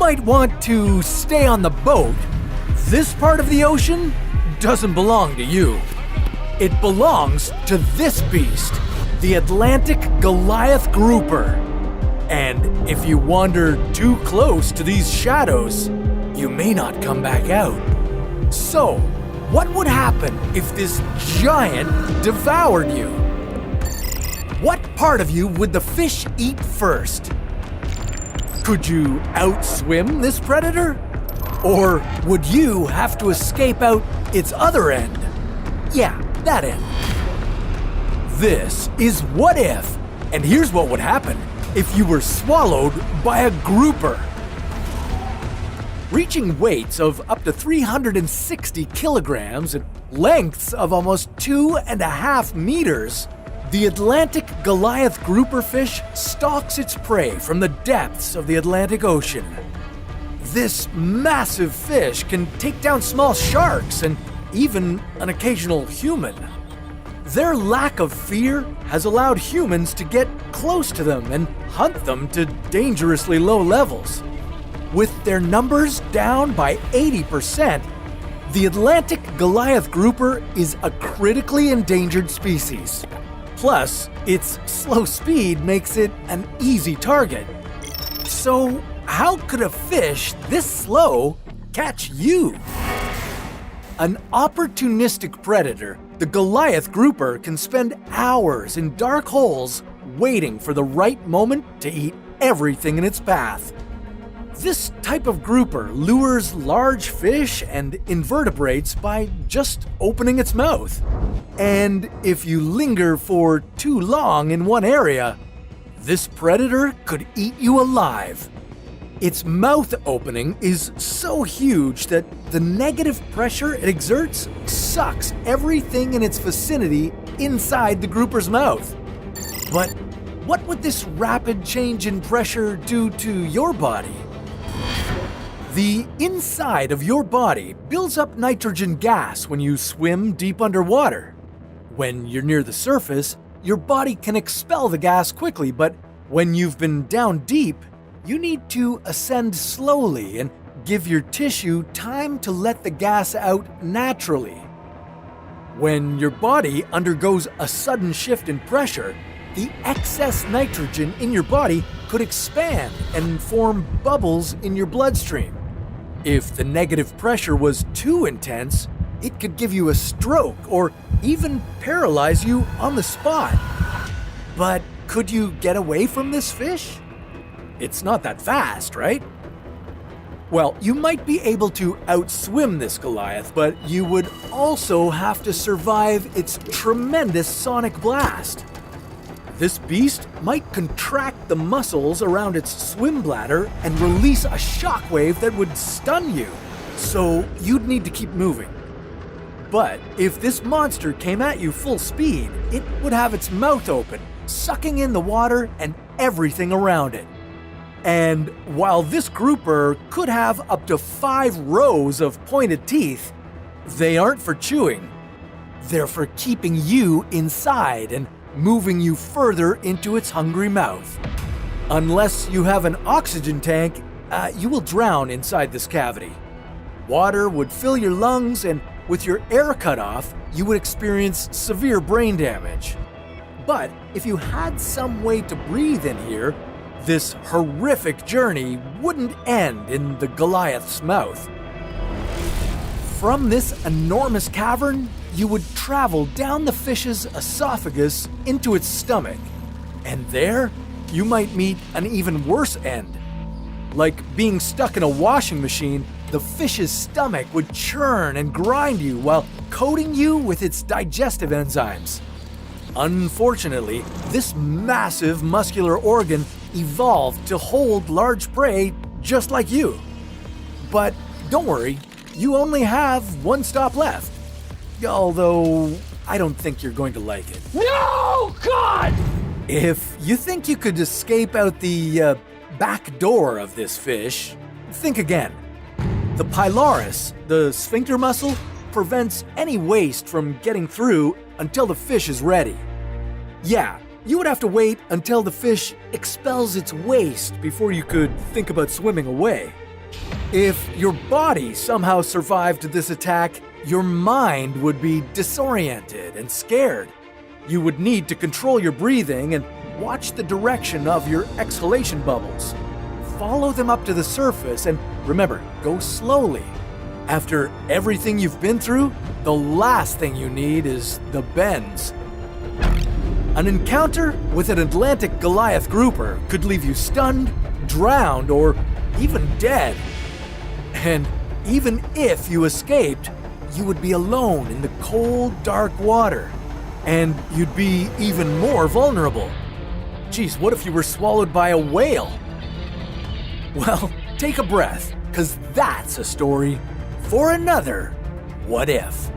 might want to stay on the boat, this part of the ocean doesn't belong to you. It belongs to this beast, the Atlantic Goliath Grouper. And if you wander too close to these shadows, you may not come back out. So, what would happen if this giant devoured you? What part of you would the fish eat first? Could you outswim this predator? Or would you have to escape out its other end? Yeah, that end. This is What If, and here's what would happen if you were swallowed by a grouper. Reaching weights of up to 360 kilograms and lengths of almost 2.5 meters, the Atlantic Goliath grouper fish stalks its prey from the depths of the Atlantic Ocean. This massive fish can take down small sharks and even an occasional human. Their lack of fear has allowed humans to get close to them and hunt them to dangerously low levels. With their numbers down by 80%, the Atlantic Goliath grouper is a critically endangered species. Plus, its slow speed makes it an easy target. So, how could a fish this slow catch you? An opportunistic predator, the Goliath grouper can spend hours in dark holes waiting for the right moment to eat everything in its path. This type of grouper lures large fish and invertebrates by just opening its mouth. And if you linger for too long in one area, this predator could eat you alive. Its mouth opening is so huge that the negative pressure it exerts sucks everything in its vicinity inside the grouper's mouth. But what would this rapid change in pressure do to your body? The inside of your body builds up nitrogen gas when you swim deep underwater. When you're near the surface, your body can expel the gas quickly, but when you've been down deep, you need to ascend slowly and give your tissue time to let the gas out naturally. When your body undergoes a sudden shift in pressure, the excess nitrogen in your body could expand and form bubbles in your bloodstream. If the negative pressure was too intense, it could give you a stroke or even paralyze you on the spot. But could you get away from this fish? It's not that fast, right? Well, you might be able to outswim this Goliath, but you would also have to survive its tremendous sonic blast. This beast might contract the muscles around its swim bladder and release a shockwave that would stun you, so you'd need to keep moving. But if this monster came at you full speed, it would have its mouth open, sucking in the water and everything around it. And while this grouper could have up to 5 rows of pointed teeth, they aren't for chewing. They're for keeping you inside and moving you further into its hungry mouth. Unless you have an oxygen tank, you will drown inside this cavity. Water would fill your lungs, and with your air cut off, you would experience severe brain damage. But if you had some way to breathe in here, this horrific journey wouldn't end in the Goliath's mouth. From this enormous cavern, you would travel down the fish's esophagus into its stomach, and there you might meet an even worse end. Like being stuck in a washing machine, the fish's stomach would churn and grind you while coating you with its digestive enzymes. Unfortunately, this massive muscular organ evolved to hold large prey just like you. But don't worry, you only have one stop left. Although, I don't think you're going to like it. No, God! If you think you could escape out the back door of this fish, think again. The pylorus, the sphincter muscle, prevents any waste from getting through until the fish is ready. Yeah, you would have to wait until the fish expels its waste before you could think about swimming away. If your body somehow survived this attack, your mind would be disoriented and scared. You would need to control your breathing and watch the direction of your exhalation bubbles. Follow them up to the surface and remember, go slowly. After everything you've been through, the last thing you need is the bends. An encounter with an Atlantic Goliath grouper could leave you stunned, drowned, or even dead. And even if you escaped, you would be alone in the cold, dark water. And you'd be even more vulnerable. Geez, what if you were swallowed by a whale? Well, take a breath, 'cause that's a story for another What If.